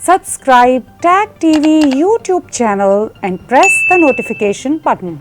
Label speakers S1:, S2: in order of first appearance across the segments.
S1: Subscribe Tag TV YouTube channel and press the notification button.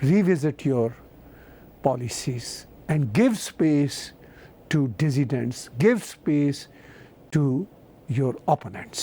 S2: revisit your policies and give space to dissidents, give space to your opponents.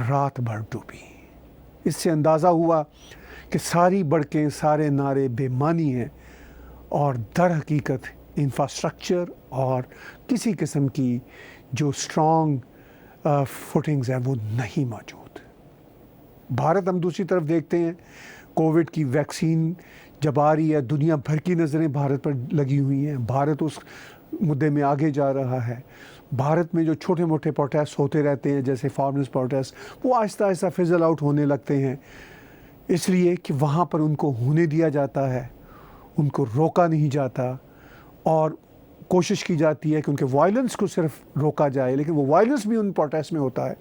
S2: رات بھر ڈوبی۔ اس سے اندازہ ہوا کہ ساری بڑکیں، سارے نعرے بے معنی ہیں اور در حقیقت انفراسٹرکچر اور کسی قسم کی جو اسٹرانگ فوٹنگز ہیں وہ نہیں موجود۔ بھارت ہم دوسری طرف دیکھتے ہیں، کووڈ کی ویکسین جب آ رہی ہے دنیا بھر کی نظریں بھارت پر لگی ہوئی ہیں، بھارت اس مدعے میں آگے جا رہا ہے۔ بھارت میں جو چھوٹے موٹے پروٹیسٹ ہوتے رہتے ہیں جیسے فارمرز پروٹیسٹ، وہ آہستہ آہستہ فزل آؤٹ ہونے لگتے ہیں، اس لیے کہ وہاں پر ان کو ہونے دیا جاتا ہے، ان کو روکا نہیں جاتا، اور کوشش کی جاتی ہے کہ ان کے وائلنس کو صرف روکا جائے، لیکن وہ وائلنس بھی ان پروٹیسٹ میں ہوتا ہے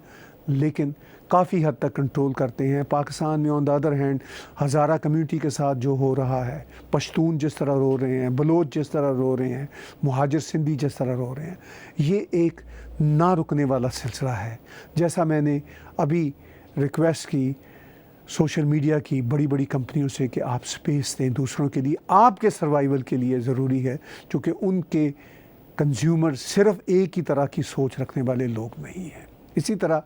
S2: لیکن کافی حد تک کنٹرول کرتے ہیں۔ پاکستان میں on the other hand Hazara community کے ساتھ جو ہو رہا ہے، پشتون جس طرح رو رہے ہیں، بلوچ جس طرح رو رہے ہیں، مہاجر سندھی جس طرح رو رہے ہیں، یہ ایک نہ رکنے والا سلسلہ ہے۔ جیسا میں نے ابھی ریکویسٹ کی سوشل میڈیا کی بڑی بڑی کمپنیوں سے کہ آپ سپیس دیں دوسروں کے لیے، آپ کے سروائیول کے لیے ضروری ہے، چونکہ ان کے کنزیومر صرف ایک ہی طرح کی سوچ رکھنے والے لوگ نہیں ہیں۔ اسی طرح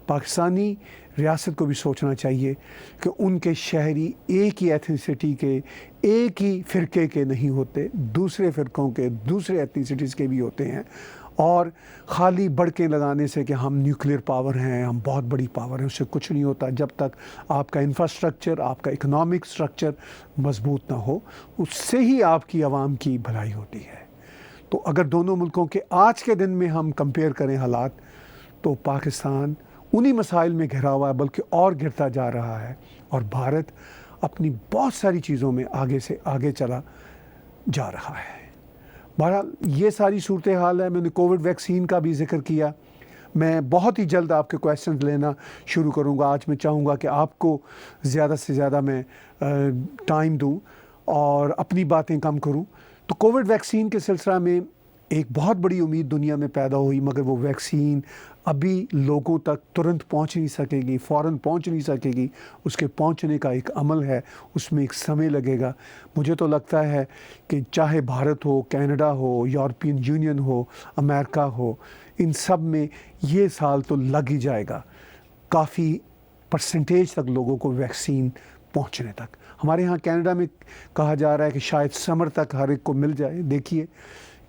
S2: پاکستانی ریاست کو بھی سوچنا چاہیے کہ ان کے شہری ایک ہی ایتھنیسٹی کے، ایک ہی فرقے کے نہیں ہوتے، دوسرے فرقوں کے، دوسرے ایتھنیسٹیز کے بھی ہوتے ہیں، اور خالی بڑکیں لگانے سے کہ ہم نیوکلیر پاور ہیں، ہم بہت بڑی پاور ہیں، اس سے کچھ نہیں ہوتا جب تک آپ کا انفراسٹرکچر، آپ کا اکنامک سٹرکچر مضبوط نہ ہو، اس سے ہی آپ کی عوام کی بھلائی ہوتی ہے۔ تو اگر دونوں ملکوں کے آج کے دن میں ہم کمپیئر کریں حالات، تو پاکستان انہی مسائل میں گھرا ہوا ہے بلکہ اور گرتا جا رہا ہے، اور بھارت اپنی بہت ساری چیزوں میں آگے سے آگے چلا جا رہا ہے۔ بہرحال یہ ساری صورتحال ہے۔ میں نے کووڈ ویکسین کا بھی ذکر کیا، میں بہت ہی جلد آپ کے کویسچنز لینا شروع کروں گا۔ آج میں چاہوں گا کہ آپ کو زیادہ سے زیادہ میں ٹائم دوں اور اپنی باتیں کم کروں۔ تو کووڈ ویکسین کے سلسلہ میں ایک بہت بڑی امید دنیا میں پیدا ہوئی، مگر وہ ویکسین ابھی لوگوں تک ترنت پہنچ نہیں سکے گی، فوراً پہنچ نہیں سکے گی۔ اس کے پہنچنے کا ایک عمل ہے، اس میں ایک سمے لگے گا۔ مجھے تو لگتا ہے کہ چاہے بھارت ہو، کینیڈا ہو، یورپین یونین ہو، امریکہ ہو، ان سب میں یہ سال تو لگ ہی جائے گا کافی پرسنٹیج تک لوگوں کو ویکسین پہنچنے تک۔ ہمارے ہاں کینیڈا میں کہا جا رہا ہے کہ شاید سمر تک ہر ایک کو مل جائے۔ دیکھیے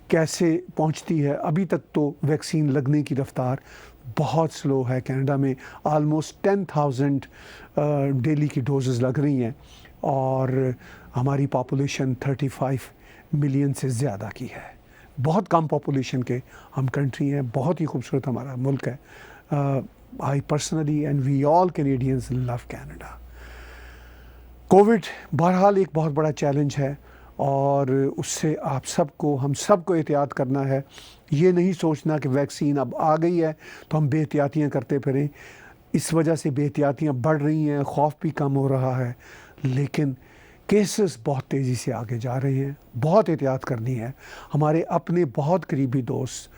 S2: کیسے پہنچتی ہے۔ ابھی تک تو ویکسین لگنے کی رفتار بہت سلو ہے۔ کینیڈا میں آلموسٹ 10,000 ڈیلی کی ڈوزز لگ رہی ہیں، اور ہماری پاپولیشن 35 ملین سے زیادہ کی ہے۔ بہت کم پاپولیشن کے ہم کنٹری ہیں، بہت ہی خوبصورت ہمارا ملک ہے۔ I personally and we all Canadians love Canada. Covid بہرحال ایک بہت بڑا چیلنج ہے، اور اس سے آپ سب کو، ہم سب کو احتیاط کرنا ہے۔ یہ نہیں سوچنا کہ ویکسین اب آ گئی ہے تو ہم بے احتیاطیاں کرتے پھریں۔ اس وجہ سے بے احتیاطیاں بڑھ رہی ہیں، خوف بھی کم ہو رہا ہے، لیکن کیسز بہت تیزی سے آگے جا رہے ہیں۔ بہت احتیاط کرنی ہے۔ ہمارے اپنے بہت قریبی دوست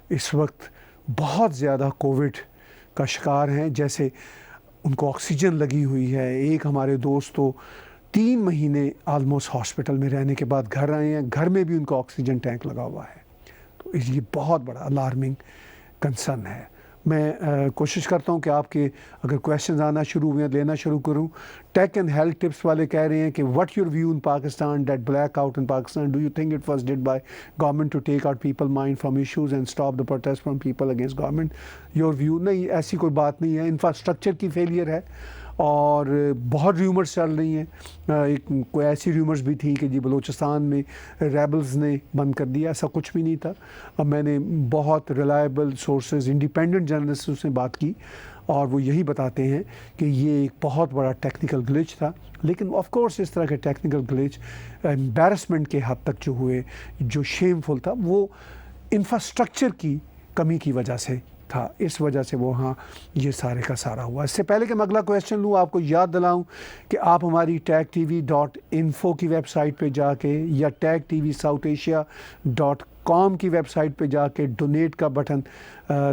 S2: اس وقت بہت زیادہ کووڈ کا شکار ہیں، جیسے ان کو آکسیجن لگی ہوئی ہے۔ ایک ہمارے دوست تو 3 مہینے آلموسٹ ہاسپٹل میں رہنے کے بعد گھر آئے ہیں، گھر میں بھی ان کو آکسیجن ٹینک لگا ہوا ہے۔ تو یہ بہت بڑا الارمنگ کنسرن ہے۔ میں کوشش کرتا ہوں کہ آپ کے اگر کویشچنز آنا شروع ہوئے ہیں لینا شروع کروں۔ ٹیک اینڈ ہیلتھ ٹپس والے کہہ رہے ہیں کہ what your view in Pakistan that blackout in Pakistan, do you think it was did by government to take out people mind from issues and stop the protest from people against government? Your view? نہیں، ایسی کوئی بات نہیں ہے۔ Infrastructure کی failure ہے، اور بہت ریومرز چل رہی ہیں۔ کوئی ایسی ریومرز بھی تھی کہ جی بلوچستان میں ریبلز نے بند کر دیا، ایسا کچھ بھی نہیں تھا۔ اب میں نے بہت ریلائبل سورسز، انڈیپینڈنٹ جرنلسٹوں سے بات کی، اور وہ یہی بتاتے ہیں کہ یہ ایک بہت بڑا ٹیکنیکل گلچ تھا۔ لیکن آف کورس اس طرح کے ٹیکنیکل گلچ امبیرسمنٹ کے حد تک جو ہوئے، جو شیمفل تھا، وہ انفراسٹرکچر کی کمی کی وجہ سے تھا، اس وجہ سے وہاں یہ سارے کا سارا ہوا۔ اس سے پہلے کہ میں اگلا کویشچن لوں، آپ کو یاد دلاؤں کہ آپ ہماری TechTV.info کی ویب سائٹ پہ جا کے، یا TechTVSouthAsia.com کی ویب سائٹ پہ جا کے ڈونیٹ کا بٹن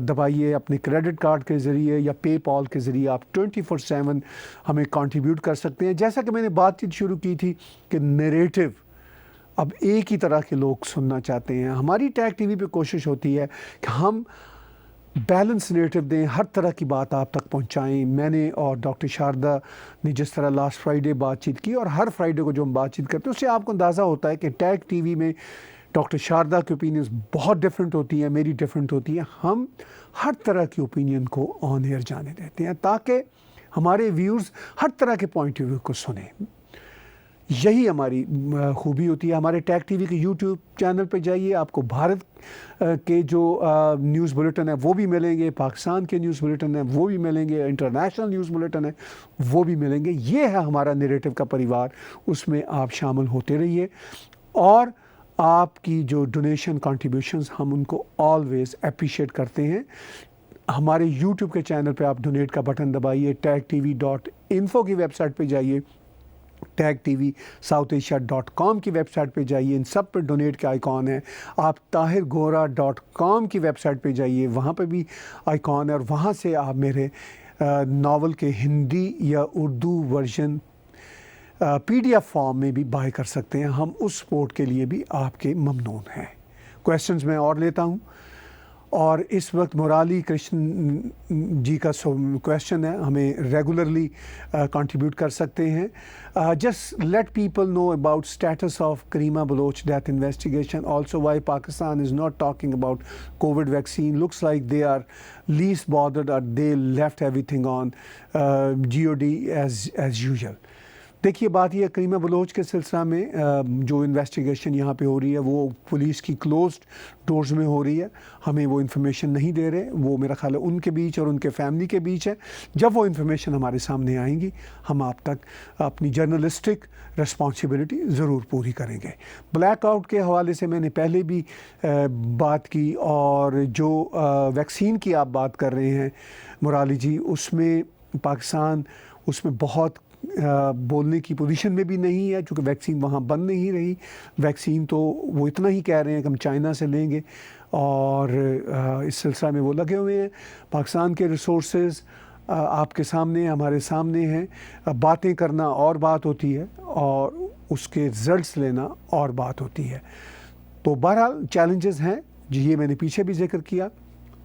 S2: دبائیے۔ اپنے کریڈٹ کارڈ کے ذریعے یا پے پال کے ذریعے آپ 24/7 ہمیں کنٹریبیوٹ کر سکتے ہیں۔ جیسا کہ میں نے بات چیت شروع کی تھی کہ نیریٹو اب ایک ہی طرح کے لوگ سننا چاہتے ہیں۔ ہماری Tech TV پہ کوشش ہوتی ہے کہ ہم بیلنس نیریٹو دیں, ہر طرح کی بات آپ تک پہنچائیں. میں نے اور ڈاکٹر شاردا نے جس طرح لاسٹ فرائیڈے بات چیت کی, اور ہر فرائیڈے کو جو ہم بات چیت کرتے ہیں, اس سے آپ کو اندازہ ہوتا ہے کہ ٹیگ ٹی وی میں ڈاکٹر شاردا کی اوپینینز بہت ڈفرینٹ ہوتی ہیں, میری ڈفرینٹ ہوتی ہیں. ہم ہر طرح کی اوپینین کو آن ایئر جانے دیتے ہیں تاکہ ہمارے ویورز ہر طرح کے پوائنٹ آف ویو کو سنیں. یہی ہماری خوبی ہوتی ہے. ہمارے ٹیگ ٹی وی کے یوٹیوب چینل پہ جائیے, آپ کو بھارت کے جو نیوز بلیٹن ہے وہ بھی ملیں گے, پاکستان کے نیوز بلیٹن ہیں وہ بھی ملیں گے, انٹرنیشنل نیوز بلیٹن ہے وہ بھی ملیں گے. یہ ہے ہمارا نیریٹو کا پریوار, اس میں آپ شامل ہوتے رہیے. اور آپ کی جو ڈونیشن کنٹریبیوشنز ہم ان کو آلویز اپریشیٹ کرتے ہیں. ہمارے یوٹیوب کے چینل پہ آپ ڈونیٹ کا بٹن دبائیے, tagtv.info کی ویب سائٹ پہ جائیے, tagtv.southAsia.com کی ویب سائٹ پہ جائیے, ان سب پہ ڈونیٹ کے آئیکن ہے. آپ tahirgora.com کی ویب سائٹ پہ جائیے, وہاں پہ بھی آئیکن ہے, اور وہاں سے آپ میرے ناول کے ہندی یا اردو ورژن PDF فارم میں بھی بائی کر سکتے ہیں. ہم اس سپورٹ کے لیے بھی آپ کے ممنون ہیں. کویسچنز میں اور لیتا ہوں, اور اس وقت مرالی کرشن جی کا کویسچن ہے, ہمیں ریگولرلی کنٹریبیوٹ کر سکتے ہیں. Just let people know about status of Karima Baloch death investigation, also why Pakistan is not talking about covid vaccine, looks like they are least bothered اور they left everything on GOD as usual. دیکھیے بات یہ کریمہ بلوچ کے سلسلہ میں جو investigation یہاں پہ ہو رہی ہے وہ پولیس کی کلوزڈ ڈورز میں ہو رہی ہے. ہمیں وہ انفارمیشن نہیں دے رہے, وہ میرا خیال ہے ان کے بیچ اور ان کے فیملی کے بیچ ہے. جب وہ انفارمیشن ہمارے سامنے آئیں گی ہم آپ تک اپنی جرنلسٹک رسپانسبلٹی ضرور پوری کریں گے. بلیک آؤٹ کے حوالے سے میں نے پہلے بھی بات کی, اور جو ویکسین کی آپ بات کر رہے ہیں مرالی جی, اس میں پاکستان اس میں بہت بولنے کی پوزیشن میں بھی نہیں ہے, چونکہ ویکسین وہاں بن نہیں رہی. ویکسین تو وہ اتنا ہی کہہ رہے ہیں کہ ہم چائنا سے لیں گے, اور اس سلسلہ میں وہ لگے ہوئے ہیں. پاکستان کے ریسورسز آپ کے سامنے ہمارے سامنے ہیں. باتیں کرنا اور بات ہوتی ہے, اور اس کے رزلٹس لینا اور بات ہوتی ہے. تو بہرحال چیلنجز ہیں جی, یہ میں نے پیچھے بھی ذکر کیا.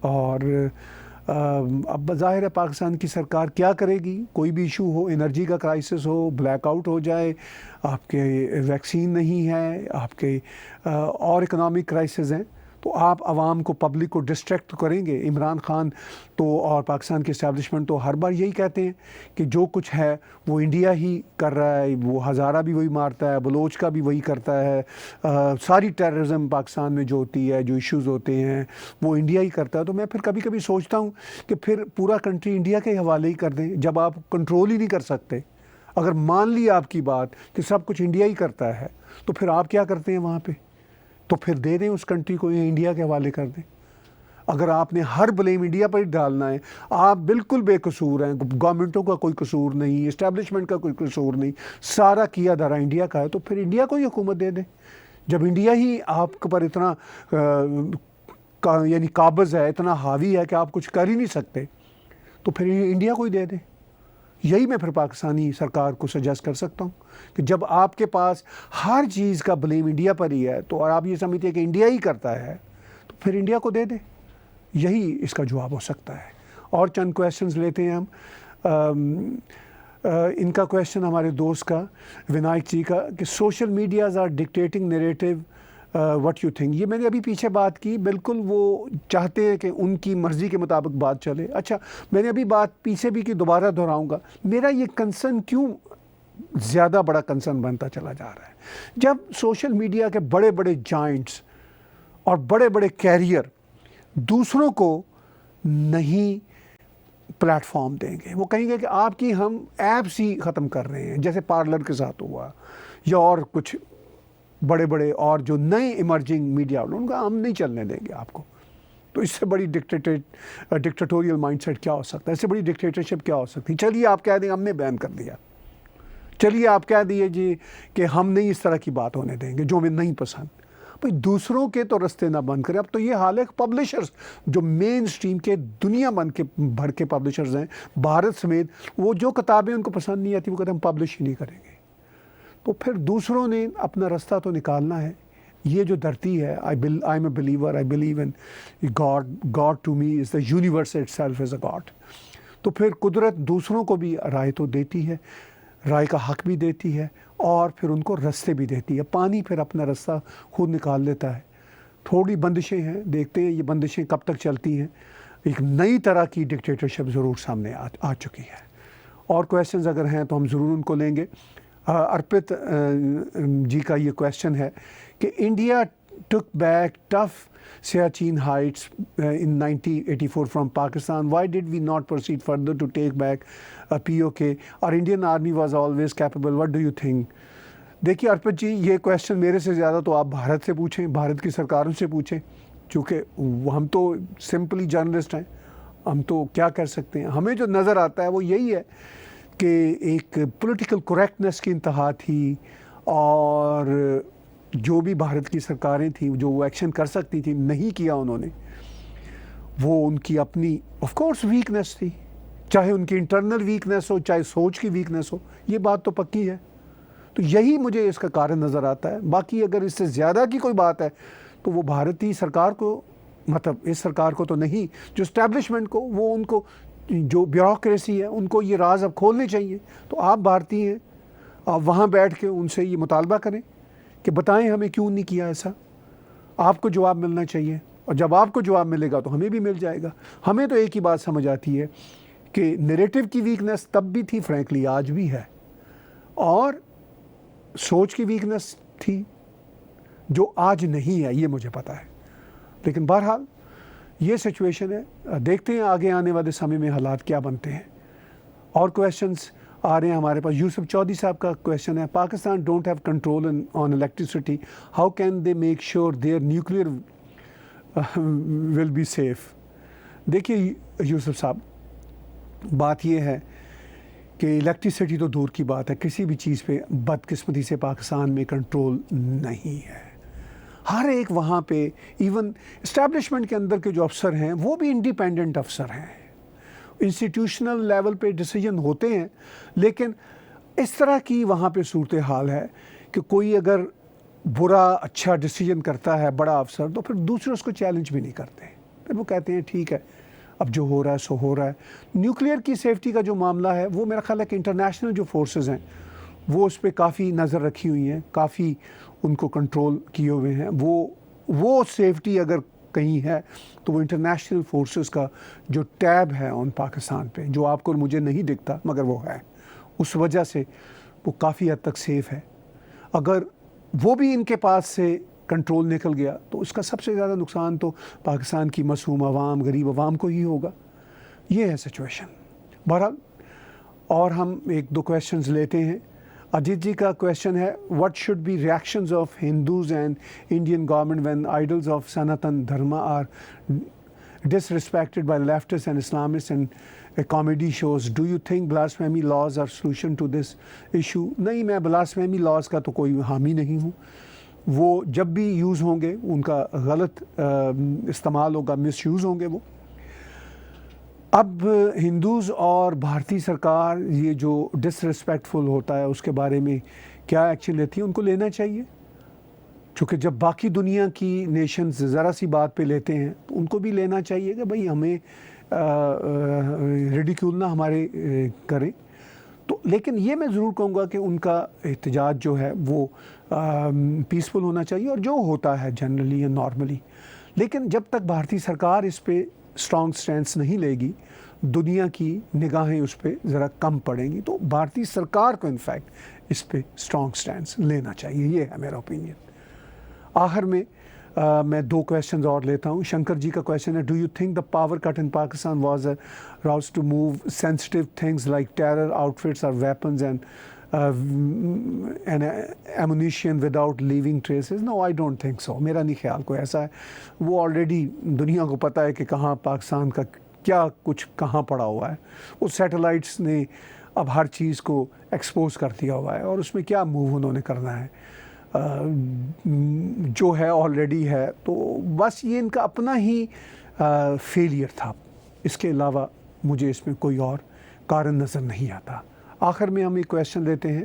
S2: اور اب ظاہر ہے پاکستان کی سرکار کیا کرے گی, کوئی بھی ایشو ہو, انرجی کا کرائسس ہو, بلیک آؤٹ ہو جائے, آپ کے ویکسین نہیں ہے, آپ کے اور اکنامک کرائسس ہیں, تو آپ عوام کو, پبلک کو ڈسٹریکٹ تو کریں گے. عمران خان تو اور پاکستان کی اسٹیبلشمنٹ تو ہر بار یہی کہتے ہیں کہ جو کچھ ہے وہ انڈیا ہی کر رہا ہے, وہ ہزارہ بھی وہی مارتا ہے, بلوچ کا بھی وہی کرتا ہے, ساری ٹیررزم پاکستان میں جو ہوتی ہے, جو ایشوز ہوتے ہیں وہ انڈیا ہی کرتا ہے. تو میں پھر کبھی کبھی سوچتا ہوں کہ پھر پورا کنٹری انڈیا کے حوالے ہی کر دیں, جب آپ کنٹرول ہی نہیں کر سکتے. اگر مان لی آپ کی بات کہ سب کچھ انڈیا ہی کرتا ہے, تو پھر آپ کیا کرتے ہیں وہاں پہ؟ تو پھر دے دیں اس کنٹری کو, انڈیا کے حوالے کر دیں. اگر آپ نے ہر بلیم انڈیا پر ہی ڈالنا ہے, آپ بالکل بے قصور ہیں, گورنمنٹوں کا کوئی قصور نہیں, اسٹیبلشمنٹ کا کوئی قصور نہیں, سارا کیا دھرا انڈیا کا ہے, تو پھر انڈیا کو ہی حکومت دے دیں. جب انڈیا ہی آپ کے پر اتنا یعنی قابض ہے, اتنا حاوی ہے کہ آپ کچھ کر ہی نہیں سکتے, تو پھر انڈیا کو ہی دے دیں. یہی میں پھر پاکستانی سرکار کو سجیسٹ کر سکتا ہوں کہ جب آپ کے پاس ہر چیز کا بلیم انڈیا پر ہی ہے, تو اور آپ یہ سمجھتے ہیں کہ انڈیا ہی کرتا ہے, تو پھر انڈیا کو دے دیں. یہی اس کا جواب ہو سکتا ہے. اور چند کویسچنز لیتے ہیں ہم. ان کا کویسچن ہمارے دوست کا, ونائک جی کا, کہ social medias are dictating narrative, what you think. یہ میں نے ابھی پیچھے بات کی, بالکل وہ چاہتے ہیں کہ ان کی مرضی کے مطابق بات چلے. اچھا, میں نے ابھی بات پیچھے بھی کی, دوبارہ دہراؤں گا. میرا یہ کنسرن کیوں زیادہ بڑا کنسرن بنتا چلا جا رہا ہے, جب سوشل میڈیا کے بڑے بڑے جائنٹس اور بڑے بڑے کیریئر دوسروں کو نہیں پلیٹ فارم دیں گے, وہ کہیں گے کہ آپ کی ہم ایپس ہی ختم کر رہے ہیں, جیسے پارلر کے ساتھ ہوا, یا اور کچھ بڑے بڑے اور جو نئے ایمرجنگ میڈیا ان کا ہم نہیں چلنے دیں گے آپ کو. تو اس سے بڑی ڈکٹیٹوریل مائنڈ سیٹ کیا ہو سکتا ہے, اس سے بڑی ڈکٹیٹرشپ کیا ہو سکتی ہے؟ چلیے آپ کہہ دیں ہم نے بین کر دیا, چلیے آپ کہہ دیے جی کہ ہم نہیں اس طرح کی بات ہونے دیں گے جو ہمیں نہیں پسند. بھائی دوسروں کے تو رستے نہ بند کریں. اب تو یہ حال ہے پبلشرز جو مین سٹریم کے دنیا بھر کے پبلشرز ہیں بھارت سمیت, وہ جو کتابیں ان کو پسند نہیں آتی وہ کہتے ہیں ہم پبلش ہی نہیں کریں گے. تو پھر دوسروں نے اپنا راستہ تو نکالنا ہے. یہ جو دھرتی ہے I am a believer, I believe in God to me is the universe itself is a God. تو پھر قدرت دوسروں کو بھی رائے تو دیتی ہے, رائے کا حق بھی دیتی ہے اور پھر ان کو رستے بھی دیتی ہے. پانی پھر اپنا رستہ خود نکال لیتا ہے. تھوڑی بندشیں ہیں, دیکھتے ہیں یہ بندشیں کب تک چلتی ہیں. ایک نئی طرح کی ڈکٹیٹرشپ ضرور سامنے آ چکی ہے. اور کویشچنز اگر ہیں تو ہم ضرور ان کو لیں گے. ارپت جی کا یہ کویشچن ہے کہ انڈیا ٹک بیک ٹف Siachen heights in 1984 from Pakistan. Why did we not proceed further to take back POK? Our Indian army was always capable. What do you think? دیکھیے ارپت جی, یہ کویشچن میرے سے زیادہ تو آپ بھارت سے پوچھیں, بھارت کی سرکاروں سے پوچھیں, چونکہ ہم تو سمپلی جرنلسٹ ہیں, ہم تو کیا کر سکتے ہیں. ہمیں جو نظر آتا ہے وہ یہی ہے کہ ایک پولیٹیکل کریکٹنس کی انتہا تھی, اور جو بھی بھارت کی سرکاریں تھیں جو وہ ایکشن کر سکتی تھیں نہیں کیا انہوں نے. وہ ان کی اپنی آف کورس ویکنیس تھی, چاہے ان کی انٹرنل ویکنیس ہو چاہے سوچ کی ویکنیس ہو, یہ بات تو پکی ہے. تو یہی مجھے اس کا کارن نظر آتا ہے. باقی اگر اس سے زیادہ کی کوئی بات ہے تو وہ بھارتی سرکار کو, مطلب اس سرکار کو تو نہیں, جو اسٹیبلشمنٹ کو, وہ ان کو جو بیوروکریسی ہے ان کو یہ راز اب کھولنے چاہیے. تو آپ بھارتی ہیں, آپ وہاں بیٹھ کے ان سے یہ مطالبہ کریں کہ بتائیں ہمیں کیوں نہیں کیا ایسا. آپ کو جواب ملنا چاہیے, اور جب آپ کو جواب ملے گا تو ہمیں بھی مل جائے گا. ہمیں تو ایک ہی بات سمجھ آتی ہے کہ نیریٹو کی ویکنیس تب بھی تھی, فرینکلی آج بھی ہے, اور سوچ کی ویکنیس تھی جو آج نہیں ہے, یہ مجھے پتہ ہے. لیکن بہرحال یہ سچویشن ہے, دیکھتے ہیں آگے آنے والے سمے میں حالات کیا بنتے ہیں. اور کویشچنس آ رہے ہیں ہمارے پاس. یوسف چودھری صاحب کا کویشچن ہے, Pakistan don't have control on electricity, how can they make sure their nuclear will be safe. دیکھیے یوسف صاحب, بات یہ ہے کہ الیکٹریسٹی تو دور کی بات ہے, کسی بھی چیز پہ بدقسمتی سے پاکستان میں کنٹرول نہیں ہے. ہر ایک وہاں پہ ایون اسٹیبلشمنٹ کے اندر کے جو افسر ہیں وہ بھی انڈیپینڈنٹ افسر ہیں. انسٹیٹیوشنل لیول پہ ڈیسیجن ہوتے ہیں, لیکن اس طرح کی وہاں پہ صورتحال ہے کہ کوئی اگر برا اچھا ڈیسیجن کرتا ہے بڑا افسر, تو پھر دوسرے اس کو چیلنج بھی نہیں کرتے. پھر وہ کہتے ہیں ٹھیک ہے اب جو ہو رہا ہے سو ہو رہا ہے. نیوکلیئر کی سیفٹی کا جو معاملہ ہے وہ میرا خیال ہے کہ انٹرنیشنل جو فورسز ہیں وہ اس پہ کافی نظر رکھی ہوئی ہیں, کافی ان کو کنٹرول کیے ہوئے ہیں. وہ سیفٹی اگر کہیں ہے تو وہ انٹرنیشنل فورسز کا جو ٹیب ہے آن پاکستان پہ, جو آپ کو مجھے نہیں دکھتا مگر وہ ہے, اس وجہ سے وہ کافی حد تک سیف ہے. اگر وہ بھی ان کے پاس سے کنٹرول نکل گیا تو اس کا سب سے زیادہ نقصان تو پاکستان کی معصوم عوام, غریب عوام کو ہی ہوگا. یہ ہے سچویشن. بہرحال اور ہم ایک دو کویشچنز لیتے ہیں. اجیت جی کا کویشچن ہے, what should be reactions of Hindus and Indian government when idols of Sanatan Dharma are disrespected by leftists and Islamists and comedy shows? Do you think blasphemy laws are solution to this issue? نہیں, میں blasphemy laws کا تو کوئی حامی نہیں ہوں. وہ جب بھی یوز ہوں گے ان کا غلط استعمال ہوگا, مس یوز ہوں گے وہ. اب ہندوز اور بھارتی سرکار یہ جو ڈس ریسپیکٹفل ہوتا ہے اس کے بارے میں کیا ایکشن لیتی ہے, ان کو لینا چاہیے. چونکہ جب باقی دنیا کی نیشنز ذرا سی بات پہ لیتے ہیں تو ان کو بھی لینا چاہیے کہ بھئی ہمیں ریڈیکیول نہ ہمارے کریں. تو لیکن یہ میں ضرور کہوں گا کہ ان کا احتجاج جو ہے وہ پیسفل ہونا چاہیے, اور جو ہوتا ہے جنرلی یا نارملی. لیکن جب تک بھارتی سرکار اس پہ اسٹرانگ سٹینس نہیں لے گی, دنیا کی نگاہیں اس پہ ذرا کم پڑیں گی. تو بھارتی سرکار کو انفیکٹ اس پہ اسٹرانگ سٹینس لینا چاہیے, یہ ہے میرا اوپینین. آخر میں میں دو کویشچنز اور لیتا ہوں. شنکر جی کا کویشچن ہے, do you think the power cut in Pakistan was a ruse to move sensitive things like terror آؤٹ فٹس اور weapons and ammunition without leaving traces? No, I don't think so. میرا نہیں خیال کوئی ایسا ہے. وہ آلریڈی دنیا کو پتہ ہے کہ کہاں پاکستان کا کیا کچھ کہاں پڑا ہوا ہے. وہ سیٹلائٹس نے اب ہر چیز کو ایکسپوز کر دیا ہوا ہے, اور اس میں کیا موو انہوں نے کرنا ہے, جو ہے آلریڈی ہے. تو بس یہ ان کا اپنا ہی فیلئر تھا, اس کے علاوہ مجھے اس میں کوئی اور کارن نظر نہیں آتا. آخر میں ہم ایک کویشچن لیتے ہیں.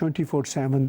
S2: 24/7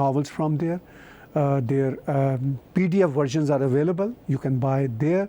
S2: novels from there. Their PDF versions are available. You can buy there.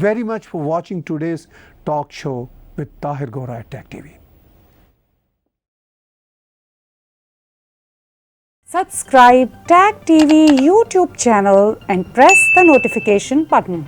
S2: very much for watching today's talk show with Tahir Gora at Tech TV.
S1: Subscribe Tag TV YouTube channel and press the notification button.